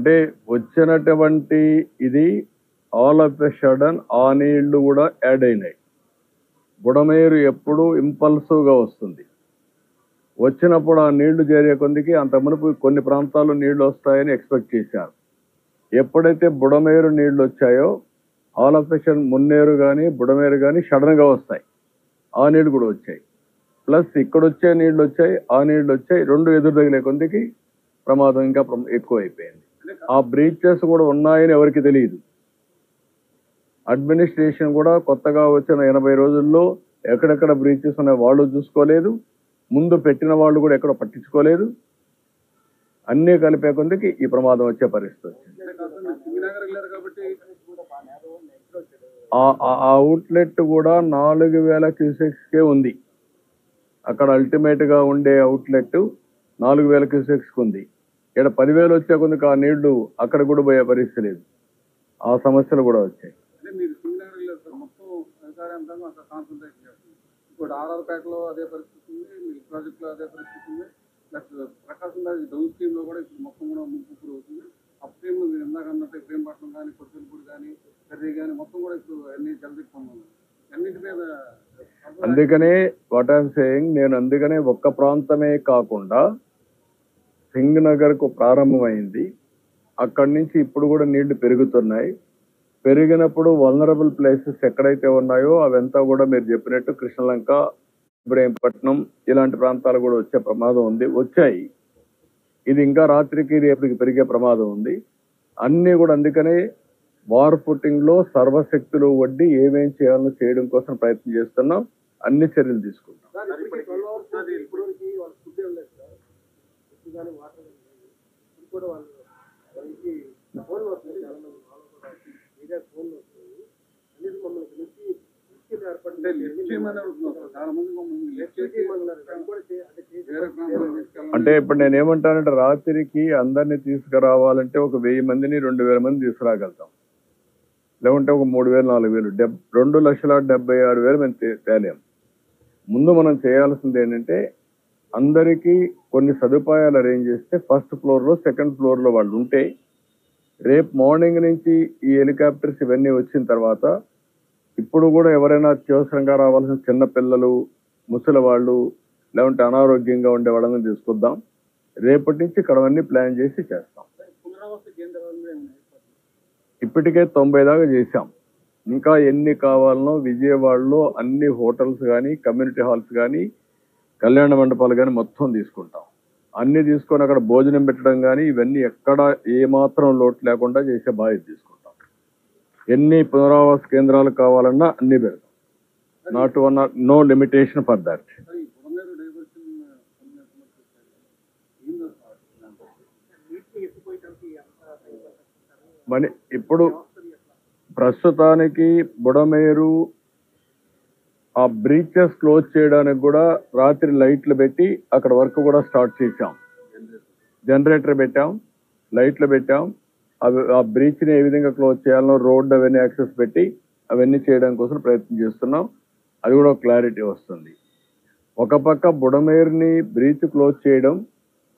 అంటే వచ్చినటువంటి ఇది ఆల్ ఆఫ్ ఎ సడన్ ఆ నీళ్లు కూడా యాడ్ అయినాయి. బుడమేరు ఎప్పుడు ఇంపల్సివ్గా వస్తుంది. వచ్చినప్పుడు ఆ నీళ్లు చేరే కొందికి అంత మునుపు కొన్ని ప్రాంతాల్లో నీళ్లు వస్తాయని ఎక్స్పెక్ట్ చేశారు. ఎప్పుడైతే బుడమేరు నీళ్లు వచ్చాయో all of a sudden Munneru కానీ బుడమేరు కానీ సడన్గా వస్తాయి. ఆ నీళ్లు కూడా వచ్చాయి. ప్లస్ ఇక్కడ వచ్చే నీళ్లు వచ్చాయి, ఆ నీళ్లు వచ్చాయి, రెండు ఎదురు తగిలే కొందికి ప్రమాదం ఇంకా ఎక్కువ అయిపోయింది. ఆ బ్రీచెస్ కూడా ఉన్నాయని ఎవరికి తెలియదు. అడ్మినిస్ట్రేషన్ కూడా కొత్తగా వచ్చిన 80 రోజుల్లో ఎక్కడెక్కడ బ్రీచెస్ ఉన్నాయి వాళ్ళు చూసుకోలేదు. ముందు పెట్టిన వాళ్ళు కూడా ఎక్కడ పట్టించుకోలేదు. అన్నీ కలిపే కొందికి ఈ ప్రమాదం వచ్చే పరిస్థితి వచ్చింది. ఆ అవుట్లెట్ కూడా 4000 క్యూసెక్స్కే ఉంది. అక్కడ అల్టిమేట్ గా ఉండే అవుట్లెట్ 4000 క్యూసెక్స్ ఉంది. ఇక్కడ 10,000 వచ్చే కొందుకు ఆ నీళ్లు అక్కడ కూడా పోయే పరిస్థితి లేదు. ఆ సమస్యలు కూడా వచ్చాయి. ఇప్పుడు ఆర్ఆర్పేటలో అదే పరిస్థితి ఉంది, మిల్క్ ప్రాజెక్ట్లో అదే పరిస్థితి ఉంది, ప్లస్ ప్రకాశం రాజు డౌన్ స్ట్రీమ్ లో కూడా ఇప్పుడు మొత్తం కూడా ముంపు అవుతుంది. అప్ స్ట్రీమ్ మీరు ఇందాక అన్నట్టు ప్రేమపట్నం కానీ కొత్తపూడి కానీ కర్రీ కానీ మొత్తం కూడా ఇప్పుడు అన్ని జలదిక్కున్నాయి. అన్నింటి మీద అందుకనే వాట్ ఐఎమ్ సేయింగ్, నేను అందుకనే ఒక్క ప్రాంతమే కాకుండా సింగ్ నగర్ కు ప్రారంభమైంది. అక్కడి నుంచి ఇప్పుడు కూడా నీళ్లు పెరుగుతున్నాయి. పెరిగినప్పుడు వల్నరబుల్ ప్లేసెస్ ఎక్కడైతే ఉన్నాయో అవంతా కూడా మీరు చెప్పినట్టు కృష్ణలంక, ఇబ్రహీంపట్నం ఇలాంటి ప్రాంతాలు కూడా వచ్చే ప్రమాదం ఉంది. వచ్చాయి. ఇది ఇంకా రాత్రికి రేపటికి పెరిగే ప్రమాదం ఉంది. అన్నీ కూడా అందుకనే వార్ ఫుటింగ్ లో సర్వశక్తులు వడ్డీ ఏమేం చేయాలో చేయడం కోసం ప్రయత్నం చేస్తున్నాం. అన్ని చర్యలు తీసుకుంటాం. అంటే ఇప్పుడు నేను ఏమంటానంటే రాత్రికి అందరినీ తీసుకురావాలంటే ఒక 1000 మందిని 2000 మంది తీసుకురాగలుగుతాం. లేకుంటే ఒక 3000 4000 2,76,000 మేము తేలేం. ముందు మనం చేయాల్సింది ఏంటంటే అందరికీ కొన్ని సదుపాయాలు అరేంజ్ చేస్తే ఫస్ట్ ఫ్లోర్ లో సెకండ్ ఫ్లోర్ లో వాళ్ళు ఉంటే రేపు మార్నింగ్ నుంచి ఈ హెలికాప్టర్స్ ఇవన్నీ వచ్చిన తర్వాత ఇప్పుడు కూడా ఎవరైనా అత్యవసరంగా రావాల్సిన చిన్న పిల్లలు, ముసలి వాళ్ళు, లేకుంటే అనారోగ్యంగా ఉండే వాళ్ళని తీసుకొద్దాం. రేపటి నుంచి ఇక్కడ అన్ని ప్లాన్ చేసి చేస్తాం. ఇప్పటికే 90 దాకా చేశాం. ఇంకా ఎన్ని కావాలనో విజయవాడలో అన్ని హోటల్స్ కానీ కమ్యూనిటీ హాల్స్ కానీ కళ్యాణ మండపాలు కానీ మొత్తం తీసుకుంటాం. అన్ని తీసుకొని అక్కడ భోజనం పెట్టడం కానీ ఇవన్నీ ఎక్కడ ఏమాత్రం లోటు లేకుండా చేసే బాధ్యత తీసుకుంటాం. ఎన్ని పునరావాస కేంద్రాలు కావాలన్నా అన్ని పెడతాం. Not one no limitation for that. మరి ఇప్పుడు ప్రస్తుతానికి బుడమేరు ఆ బ్రీచెస్ క్లోజ్ చేయడానికి కూడా రాత్రి లైట్లు పెట్టి అక్కడ వర్క్ కూడా స్టార్ట్ చేశాం. జనరేటర్ పెట్టాం, లైట్లు పెట్టాం. అవి ఆ బ్రీచ్ని ఏ విధంగా క్లోజ్ చేయాలనో రోడ్ అవన్నీ యాక్సెస్ పెట్టి అవన్నీ చేయడం కోసం ప్రయత్నం చేస్తున్నాం. అది కూడా క్లారిటీ వస్తుంది. ఒక పక్క బుడమేరుని బ్రీచ్ క్లోజ్ చేయడం,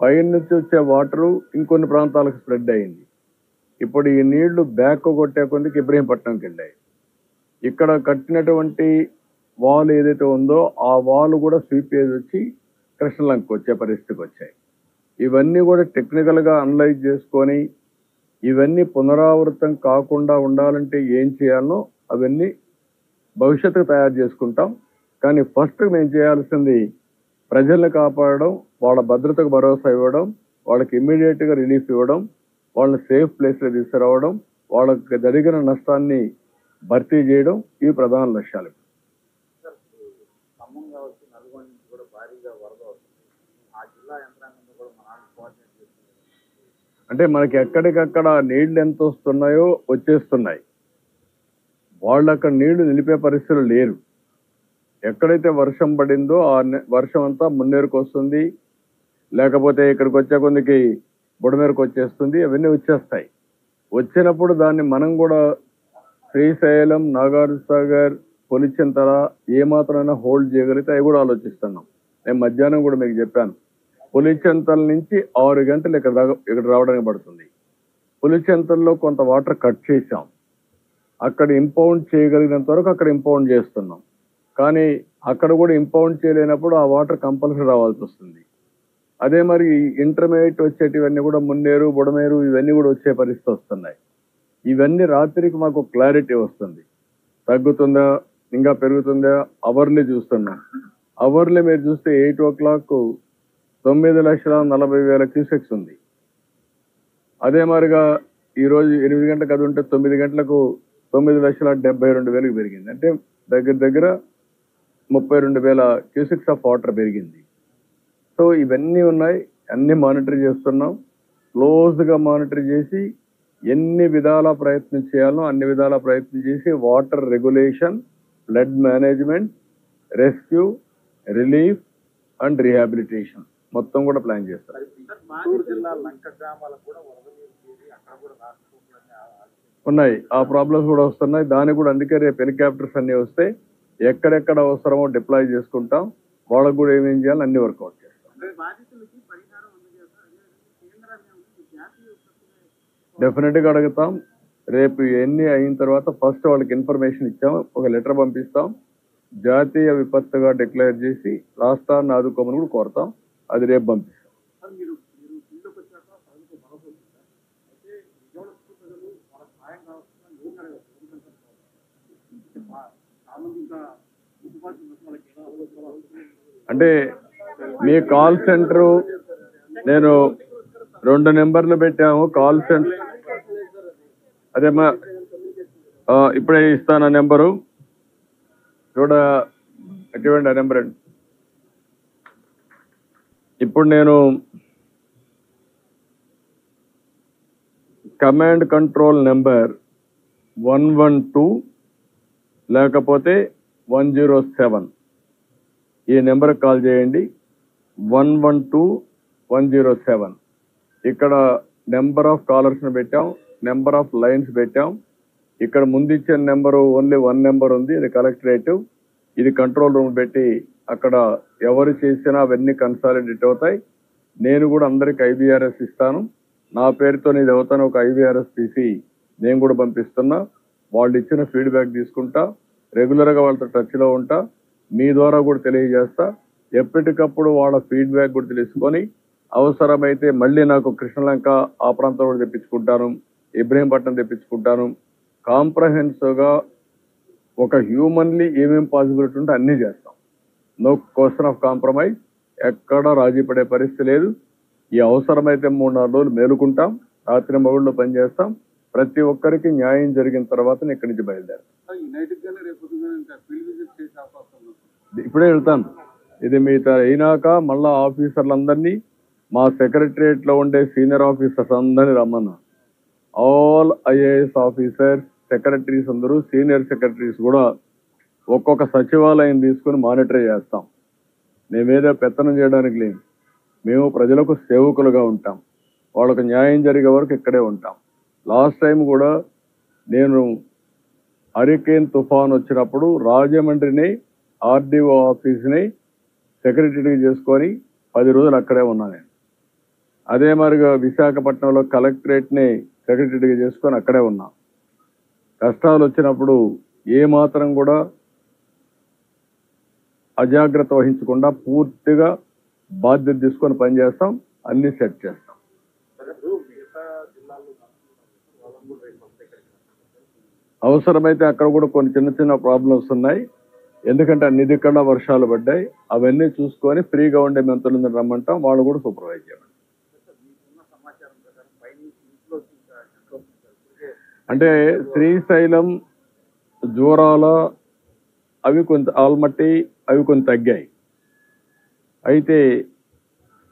పైన నుంచి వచ్చే వాటరు ఇంకొన్ని ప్రాంతాలకు స్ప్రెడ్ అయింది. ఇప్పుడు ఈ నీళ్లు బ్యాక్ కొట్టే కొందికి ఇబ్రహీంపట్నంకి వెళ్ళాయి. ఇక్కడ కట్టినటువంటి వాల్ ఏదైతే ఉందో ఆ వాల్ కూడా స్వీప్ చేసి వచ్చి కృష్ణలంకకు వచ్చే పరిస్థితికి వచ్చాయి. ఇవన్నీ కూడా టెక్నికల్ గా అనలైజ్ చేసుకొని ఇవన్నీ పునరావృతం కాకుండా ఉండాలంటే ఏం చేయాలో అవన్నీ భవిష్యత్తుకు తయారు చేసుకుంటాం. కానీ ఫస్ట్ మేము చేయాల్సింది ప్రజల్ని కాపాడడం, వాళ్ళ భద్రతకు భరోసా ఇవ్వడం, వాళ్ళకి ఇమ్మీడియట్ గా రిలీఫ్ ఇవ్వడం, వాళ్ళని సేఫ్ ప్లేస్ లో తీసుకురావడం, వాళ్ళకి జరిగిన నష్టాన్ని భర్తీ చేయడం, ఇవి ప్రధాన లక్ష్యాలు. అంటే మనకి ఎక్కడికక్కడ నీళ్లు ఎంత వస్తున్నాయో వచ్చేస్తున్నాయి. వాళ్ళు అక్కడ నీళ్లు నిలిపే పరిస్థితులు లేరు. ఎక్కడైతే వర్షం పడిందో ఆ వర్షం అంతా మున్నేరుకు వస్తుంది, లేకపోతే ఇక్కడికి వచ్చే కొందికి బుడమేరుకు వచ్చేస్తుంది. అవన్నీ వచ్చేస్తాయి. వచ్చినప్పుడు దాన్ని మనం కూడా శ్రీశైలం, నాగార్జునసాగర్, పొలిచెంతల ఏమాత్రమైనా హోల్డ్ చేయగలిగితే అవి కూడా ఆలోచిస్తున్నాం. నేను మధ్యాహ్నం కూడా మీకు చెప్పాను, పొలిచెంతల నుంచి 6 గంటలు ఇక్కడ రావడానికి పడుతుంది. పులిచెంతల్లో కొంత వాటర్ కట్ చేశాం. అక్కడ ఇంపౌండ్ చేయగలిగినంత వరకు అక్కడ ఇంపౌండ్ చేస్తున్నాం. కానీ అక్కడ కూడా ఇంపౌండ్ చేయలేనప్పుడు ఆ వాటర్ కంపల్సరీ రావాల్సి వస్తుంది. అదే మరి ఇంటర్మీడియట్ వచ్చేటివన్నీ కూడా మున్నేరు, బుడమేరు ఇవన్నీ కూడా వచ్చే పరిస్థితి వస్తున్నాయి. ఇవన్నీ రాత్రికి మాకు క్లారిటీ వస్తుంది. తగ్గుతుందా ఇంకా పెరుగుతుందా అవర్లీ చూస్తున్నాం. అవర్లీ మీరు చూస్తే 8 o'clock 9,40,000 క్యూసెక్స్ ఉంది. అదే మాదిరిగా ఈరోజు 8 గంటలకు అది ఉంటే 9 గంటలకు 9,72,000 పెరిగింది. అంటే దగ్గర దగ్గర 32,000 క్యూసెక్స్ ఆఫ్ వాటర్ పెరిగింది. సో ఇవన్నీ ఉన్నాయి, అన్ని మానిటర్ చేస్తున్నాం. క్లోజ్గా మానిటర్ చేసి ఎన్ని విధాల ప్రయత్నం చేయాలో అన్ని విధాల ప్రయత్నం చేసి water regulation, flood management, rescue, relief and rehabilitation మొత్తం కూడా ప్లాన్ చేస్తారు. ఉన్నాయి, ఆ ప్రాబ్లమ్స్ కూడా వస్తున్నాయి. దానికి కూడా అందుకే రేపు హెలికాప్టర్స్ అన్ని వస్తే ఎక్కడెక్కడ అవసరమో డిప్లాయ్ చేసుకుంటాం. వాళ్ళకు కూడా ఏమేం చేయాలి అన్ని వర్కౌట్ చేస్తాం. డెఫినెట్గా అడుగుతాం. రేపు ఎన్ని అయిన తర్వాత ఫస్ట్ వాళ్ళకి ఇన్ఫర్మేషన్ ఇచ్చాం, ఒక లెటర్ పంపిస్తాం. జాతీయ విపత్తుగా డిక్లేర్ చేసి రాష్ట్రాన్ని ఆదుకోమని కూడా కోరుతాం. అది రేపు పంపిస్తాం. అంటే మీ కాల్ సెంటర్ నేను 2 నెంబర్లు పెట్టాము కాల్ సెంటర్. అదేమ్మా ఇప్పుడే ఇస్తాను ఆ నెంబరు. చూడ ఎటువంటి ఆ నెంబర్ అండి. ఇప్పుడు నేను కమాండ్ కంట్రోల్ నెంబర్ 112 లేకపోతే 107 ఈ నెంబర్కి కాల్ చేయండి. 112-107 ఇక్కడ నెంబర్ ఆఫ్ కాలర్స్ని పెట్టాం, నెంబర్ ఆఫ్ లైన్స్ పెట్టాం. ఇక్కడ ముందు ఇచ్చిన నెంబరు ఓన్లీ 1 నెంబర్ ఉంది, ఇది కలెక్టరేటివ్. ఇది కంట్రోల్ రూమ్ పెట్టి అక్కడ ఎవరు చేసినా అవన్నీ కన్సాలిడేట్ అవుతాయి. నేను కూడా అందరికి IVRS ఇస్తాను. నా పేరుతో ఇది అవుతాను, ఒక IVRS తీసి నేను కూడా పంపిస్తున్నా. వాళ్ళు ఇచ్చిన ఫీడ్బ్యాక్ తీసుకుంటా, రెగ్యులర్గా వాళ్ళతో టచ్లో ఉంటా, మీ ద్వారా కూడా తెలియజేస్తా. ఎప్పటికప్పుడు వాళ్ళ ఫీడ్బ్యాక్ కూడా తెలుసుకొని అవసరమైతే మళ్ళీ నాకు కృష్ణలంక ఆ ప్రాంతం కూడా తెప్పించుకుంటాను, ఇబ్రహీంపట్నం తెప్పించుకుంటాను. కాంప్రహెన్సివ్గా ఒక హ్యూమన్లీ ఏమేం పాసిబిలిటీ ఉంటే అన్నీ చేస్తాం. నో క్వశ్చన్ ఆఫ్ కాంప్రమైజ్, ఎక్కడ రాజీ పడే పరిస్థితి లేదు. ఈ అవసరమైతే 3-4 రోజులు మేలుకుంటాం, రాత్రి మగుళ్ళు పనిచేస్తాం. ప్రతి ఒక్కరికి న్యాయం జరిగిన తర్వాత ఇక్కడి నుంచి బయలుదేరాం. ఇప్పుడే వెళ్తాను. ఇది మీ అయినాక మళ్ళా ఆఫీసర్లందరినీ, మా సెక్రటరియట్ లో ఉండే సీనియర్ ఆఫీసర్స్ అందరినీ రమ్మన్నా. ఆల్ IAS ఆఫీసర్స్, సెక్రటరీస్ అందరూ, సీనియర్ సెక్రటరీస్ కూడా ఒక్కొక్క సచివాలయం తీసుకుని మానిటర్ చేస్తాం. మేమేదో పెత్తనం చేయడానికి లేదు, మేము ప్రజలకు సేవకులుగా ఉంటాం. వాళ్ళకు న్యాయం జరిగే వరకు ఇక్కడే ఉంటాం. లాస్ట్ టైం కూడా నేను హరికేన్ తుఫాన్ వచ్చినప్పుడు రాజమండ్రిని RDO ఆఫీస్ని సెక్రటరీ చేసుకొని 10 రోజులు అక్కడే ఉన్నా నేను. అదే మరిగా విశాఖపట్నంలో కలెక్టరేట్ని సెక్రటరీగా చేసుకొని అక్కడే ఉన్నా. కష్టాలు వచ్చినప్పుడు ఏమాత్రం కూడా అజాగ్రత్త వహించకుండా పూర్తిగా బాధ్యత తీసుకొని పనిచేస్తాం, అన్ని సెట్ చేస్తాం. అవసరమైతే అక్కడ కూడా కొన్ని చిన్న చిన్న ప్రాబ్లమ్స్ ఉన్నాయి. ఎందుకంటే అన్ని దిక్కడా వర్షాలు పడ్డాయి. అవన్నీ చూసుకొని ఫ్రీగా ఉండే మంత్రులను రమ్మంటాం, వాళ్ళు కూడా సూపర్వైజ్ చేయండి. అంటే శ్రీశైలం, జూరాల అవి కొంత ఆల్మట్టి అవి కొంత తగ్గాయి. అయితే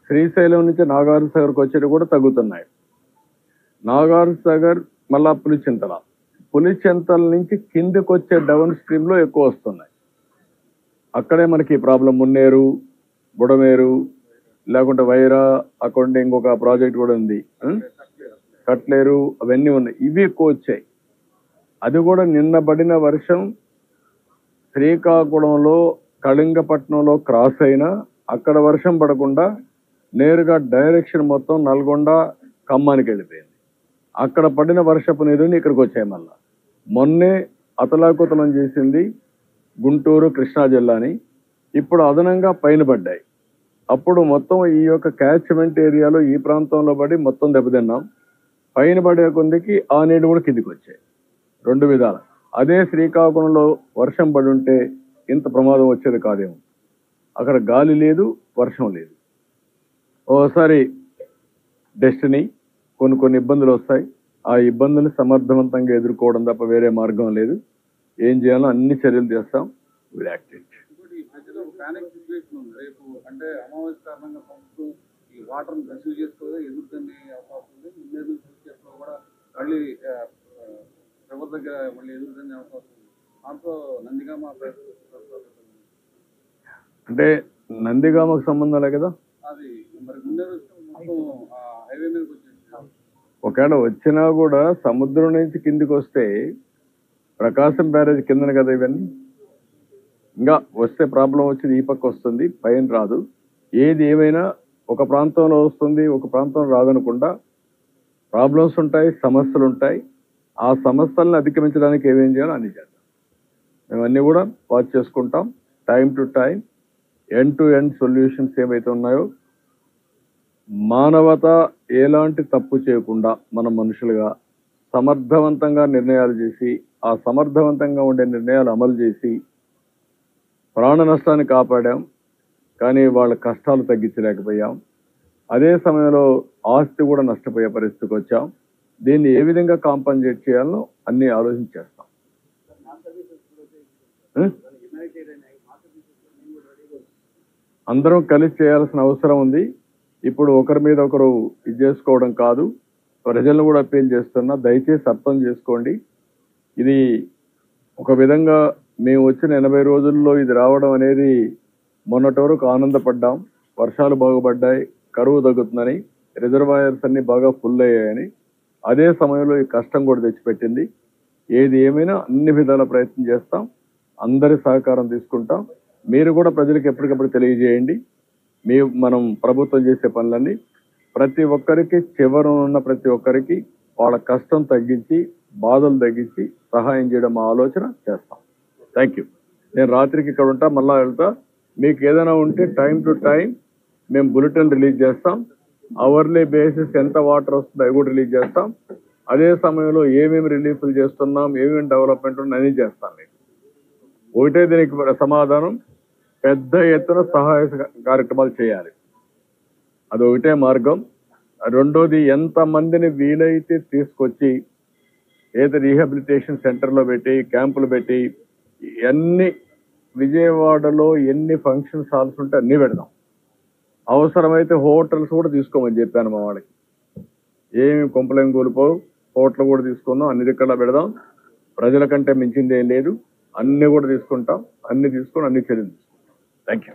శ్రీశైలం నుంచి నాగార్జున సాగర్కి వచ్చేవి కూడా తగ్గుతున్నాయి. నాగార్జున సాగర్ మళ్ళా పులిచెంతల నుంచి కిందకి వచ్చే డౌన్ స్ట్రీమ్ లో ఎక్కువ వస్తున్నాయి. అక్కడే మనకి ప్రాబ్లం. మున్నేరు, బుడమేరు, లేకుంటే వైరా, అక్కడ ఇంకొక ప్రాజెక్ట్ కూడా ఉంది, కట్లేరు, అవన్నీ ఉన్నాయి. ఇవి ఎక్కువ వచ్చాయి. అది కూడా నిన్న పడిన వర్షం శ్రీకాకుళంలో, కళింగపట్నంలో క్రాస్ అయినా అక్కడ వర్షం పడకుండా నేరుగా డైరెక్షన్ మొత్తం నల్గొండ, ఖమ్మానికి వెళ్ళిపోయింది. అక్కడ పడిన వర్షపు నీరుని ఇక్కడికి వచ్చాయి. మళ్ళా మొన్నే అతలాకుతలం చేసింది గుంటూరు, కృష్ణా జిల్లాని. ఇప్పుడు అదనంగా పైన పడ్డాయి. అప్పుడు మొత్తం ఈ యొక్క క్యాచ్మెంట్ ఏరియాలో ఈ ప్రాంతంలో పడి మొత్తం దెబ్బతిన్నాం. పైన పడే కొందికి ఆ నీళ్ళు కూడా కిందికి వచ్చాయి. 2 విధాలు. అదే శ్రీకాకుళంలో వర్షం పడి ఉంటే ఇంత ప్రమాదం వచ్చేది కాదేమో. అక్కడ గాలి లేదు, వర్షం లేదు. ఓసారి డెస్టినీ కొన్ని ఇబ్బందులు వస్తాయి. ఆ ఇబ్బందులు సమర్థవంతంగా ఎదుర్కోవడం తప్ప వేరే మార్గం లేదు. ఏం చేయాలో అన్ని చర్యలు చేస్తాం. Will act it. ఇంకోటి ఈ ప్రజలు ప్యానిక్ సిచ్యువేషన్ ఉంది. రేపు అంటే అమావాస్య కారణంగా పంపుతూ ఈ వాటర్ రిసీవ్ చేసుకోగా ఎదుగుతుంది అవకాశం ఉంది. ముందు ఫ్యూచర్లో కూడా మళ్ళీ ఎవరి దగ్గర మళ్ళీ ఎదుగుతుంది అవకాశం ఉంది. దాంతో నందిగామ అంటే నందిగామకు సంబంధం లే కదా. అది మరి ముందే మొత్తం హైవే మీదకి వచ్చేసి ఒకవేళ వచ్చినా కూడా సముద్రం నుంచి కిందికి వస్తే ప్రకాశం బ్యారేజ్ కిందన కదా ఇవన్నీ. ఇంకా వస్తే ప్రాబ్లం వచ్చేది ఈ పక్క వస్తుంది, పైన రాదు. ఏది ఏమైనా ఒక ప్రాంతంలో వస్తుంది, ఒక ప్రాంతంలో రాదనకుండా ప్రాబ్లమ్స్ ఉంటాయి, సమస్యలు ఉంటాయి. ఆ సమస్యలను అధిగమించడానికి ఏమేం చేయాలో అన్ని చేద్దాం. మేమన్నీ కూడా వాచ్ చేసుకుంటాం. Time to time end to end solutions ఏవైతే ఉన్నాయో మానవత ఎలాంటి తప్పు చేయకుండా మనం మనుషులుగా సమర్థవంతంగా నిర్ణయాలు చేసి ఆ సమర్థవంతంగా ఉండే నిర్ణయాలు అమలు చేసి ప్రాణ నష్టాన్ని కాపాడాం. కానీ వాళ్ళ కష్టాలు తగ్గించలేకపోయాం. అదే సమయంలో ఆస్తి కూడా నష్టపోయే పరిస్థితికి వచ్చాం. దీన్ని ఏ విధంగా కాంపన్సేట్ చేయాలో అన్ని ఆలోచించేస్తాం. అందరం కలిసి చేయాల్సిన అవసరం ఉంది. ఇప్పుడు ఒకరి మీద ఒకరు ఇది చేసుకోవడం కాదు. ప్రజలను కూడా అప్పీల్ చేస్తున్నా, దయచేసి అర్థం చేసుకోండి. ఇది ఒక విధంగా మేము వచ్చిన 80 రోజుల్లో ఇది రావడం అనేది మొన్నటి వరకు ఆనందపడ్డాం. వర్షాలు బాగుపడ్డాయి, కరువు తగ్గుతుందని, రిజర్వాయర్స్ అన్ని బాగా ఫుల్ అయ్యాయని. అదే సమయంలో ఈ కష్టం కూడా తెచ్చిపెట్టింది. ఏది ఏమైనా అన్ని విధాల ప్రయత్నం చేస్తాం. అందరి సహకారం తీసుకుంటాం. మీరు కూడా ప్రజలకు ఎప్పటికప్పుడు తెలియజేయండి. మనం ప్రభుత్వం చేసే పనులన్నీ ప్రతి ఒక్కరికి చివరనున్న ప్రతి ఒక్కరికి వాళ్ళ కష్టం తగ్గించి, బాధలు తగ్గించి సహాయం చేయడం మా ఆలోచన చేస్తాం. Thank you. నేను రాత్రికి ఇక్కడ ఉంటా, మళ్ళా వెళ్తా. మీకు ఏదైనా ఉంటే టైం టు టైం మేము బులెటిన్ రిలీజ్ చేస్తాం. అవర్లీ బేసిస్ ఎంత వాటర్ వస్తుందో అవి కూడా రిలీజ్ చేస్తాం. అదే సమయంలో ఏమేమి రిలీఫ్లు చేస్తున్నాం, ఏమేమి డెవలప్మెంట్ అన్నీ చేస్తాం. మీకు ఒకటే దీనికి సమాధానం, పెద్ద ఎత్తున సహాయ కార్యక్రమాలు చేయాలి. అదొకటే మార్గం. రెండోది, ఎంతమందిని వీలైతే తీసుకొచ్చి ఏదో రీహాబిలిటేషన్ సెంటర్లో పెట్టి క్యాంపులు పెట్టి అన్ని విజయవాడలో ఎన్ని ఫంక్షన్ హాల్స్ ఉంటే అన్ని పెడదాం. అవసరమైతే హోటల్స్ కూడా తీసుకోమని చెప్పాను మా వాళ్ళకి. ఏమి కొంపలేం కోల్పోవు, హోటల్ కూడా తీసుకుందాం, అన్ని దిక్కలా పెడదాం. ప్రజల కంటే మించింది ఏం లేదు. అన్ని కూడా తీసుకుంటాం. అన్ని తీసుకొని అన్ని చర్యలు తీసుకుంటాం. Thank you.